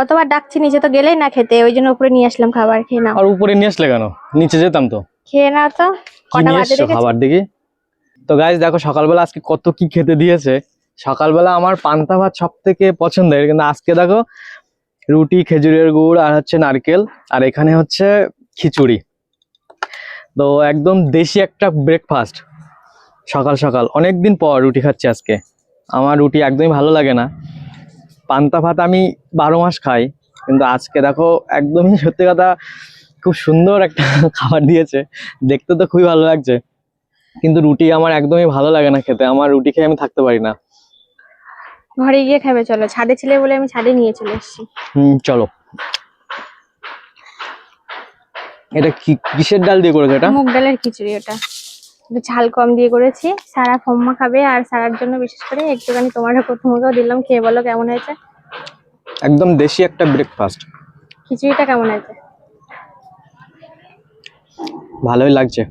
কতবার ডাকছি নিচে তো গেলেই না খেতে, ওই জন্য উপরে নিয়ে আসলাম খাবার। খেয়ে নাও। আর উপরে নিয়ে আসলে কেন? নিচে যেতাম তো। খেয়ে নাও তো। কি কটা নিয়ে বাজে এসছো দেখেছো? খাবার দেখি। তো গাইস দেখো সকালবেলা আজকে কত কি খেতে দিয়েছে। সকালবেলা আমার পান্তা ভাত সব থেকে পছন্দের, কিন্তু আজকে দেখো রুটি, খেজুরের গুড় আর হচ্ছে নারকেল, আর এখানে হচ্ছে খিচুড়ি। তো একদম দেশি একটা ব্রেকফাস্ট সকাল সকাল। অনেকদিন পর রুটি খাচ্ছি আজকে। আমার রুটি একদমই ভালো লাগে না। পান্তা ভাত আমি 12 মাস খাই, কিন্তু আজকে দেখো একদমই সত্যি কথা খুব সুন্দর একটা খাবার দিয়েছে। দেখতে তো খুবই ভালো লাগছে, কিন্তু রুটি আমার একদমই ভালো লাগে না খেতে। আমার রুটি খেয়ে আমি থাকতে পারি না। ঘরে গিয়ে খাবে চলো, ছাদে ছিলে বলে আমি ছাদে নিয়ে চলে এসেছি। চলো। এটা কি কিসের ডাল দিয়ে করেছে এটা? মুগ ডালের খিচুড়ি ওটা, একটু ঝাল কম দিয়ে করেছি। সারা ফম্মা খাবে, আর সারার জন্য বিশেষ করে একটুখানি তোমাকেও দিলাম, খেয়ে বলো কেমন হয়েছে। একদম দেশি একটা ব্রেকফাস্ট। খিচুড়িটা কেমন হয়েছে? ভালোই লাগছে।